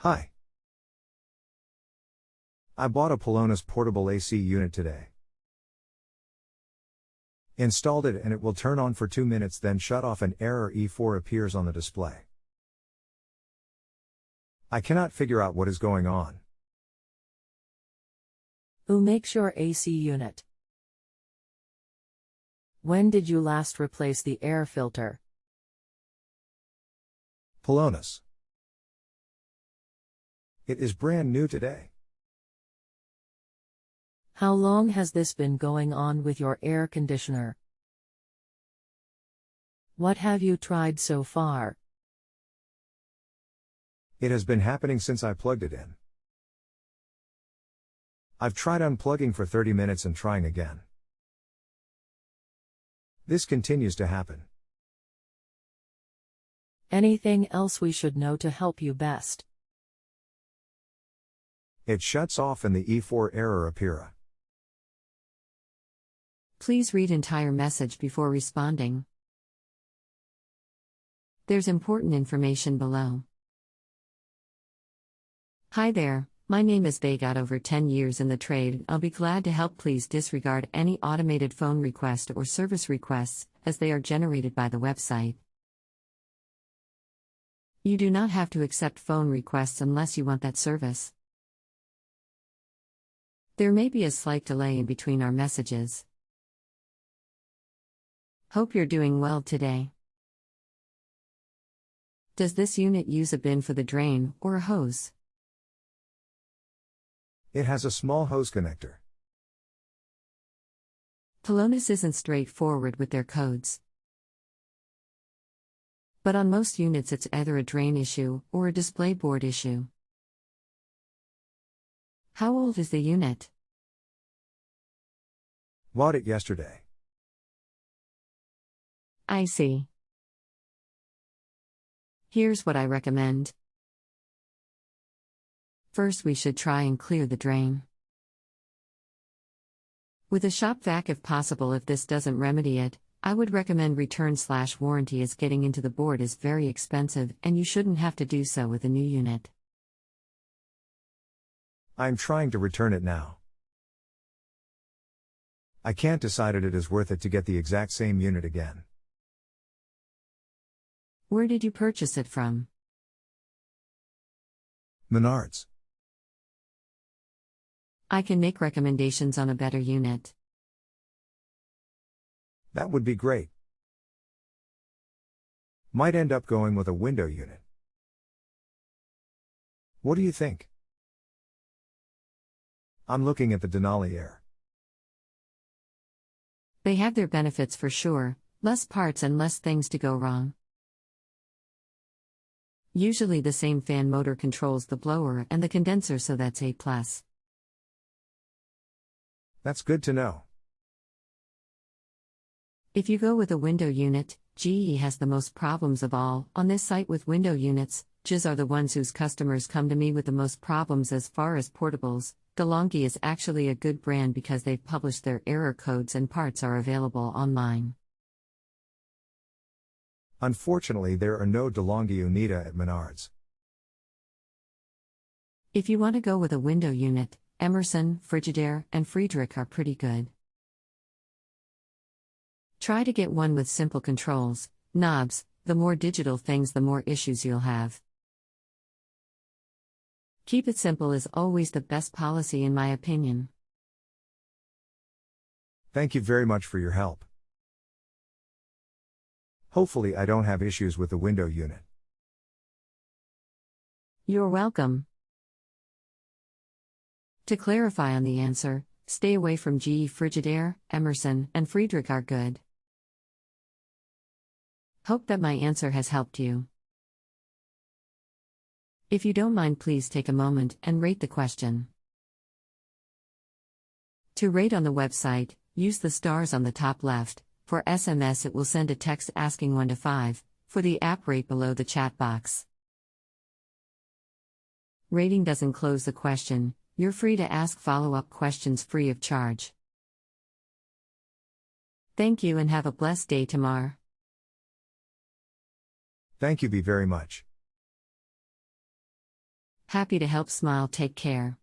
Hi. I bought a Pelonis portable AC unit today. Installed it and it will turn on for 2 minutes then shut off and error E4 appears on the display. I cannot figure out what is going on. Who makes your AC unit? When did you last replace the air filter? Pelonis. It is brand new today. How long has this been going on with your air conditioner? What have you tried so far? It has been happening since I plugged it in. I've tried unplugging for 30 minutes and trying again. This continues to happen. Anything else we should know to help you best? It shuts off and the E4 error appears. Please read entire message before responding. There's important information below. Hi there, my name is Bay. Got over 10 years in the trade. I'll be glad to help. Please disregard any automated phone request or service requests, as they are generated by the website. You do not have to accept phone requests unless you want that service. There may be a slight delay in between our messages. Hope you're doing well today. Does this unit use a bin for the drain or a hose? It has a small hose connector. Pelonis isn't straightforward with their codes. But on most units it's either a drain issue or a display board issue. How old is the unit? Bought it yesterday. I see. Here's what I recommend. First, we should try and clear the drain with a shop vac if possible. If this doesn't remedy it, I would recommend return/warranty, as getting into the board is very expensive and you shouldn't have to do so with a new unit. I'm trying to return it now. I can't decide it is worth it to get the exact same unit again. Where did you purchase it from? Menards. I can make recommendations on a better unit. That would be great. Might end up going with a window unit. What do you think? I'm looking at the Denali Air. They have their benefits for sure, less parts and less things to go wrong. Usually the same fan motor controls the blower and the condenser, so that's A+. That's good to know. If you go with a window unit, GE has the most problems of all. On this site with window units, JUS are the ones whose customers come to me with the most problems. As far as portables, DeLonghi is actually a good brand because they've published their error codes and parts are available online. Unfortunately, there are no DeLonghi Unita at Menards. If you want to go with a window unit, Emerson, Frigidaire, and Friedrich are pretty good. Try to get one with simple controls, knobs. The more digital things, the more issues you'll have. Keep it simple is always the best policy in my opinion. Thank you very much for your help. Hopefully I don't have issues with the window unit. You're welcome. To clarify on the answer, stay away from GE. Frigidaire, Emerson, and Friedrich are good. Hope that my answer has helped you. If you don't mind, please take a moment and rate the question. To rate on the website, use the stars on the top left. For SMS, it will send a text asking 1 to 5. For the app, rate below the chat box. Rating doesn't close the question. You're free to ask follow-up questions free of charge. Thank you and have a blessed day tomorrow. Thank you very much. Happy to help. Smile. Take care.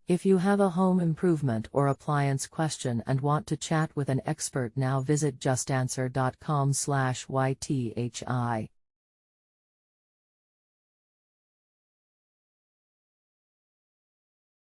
If you have a home improvement or appliance question and want to chat with an expert, now visit justanswer.com/YTHI.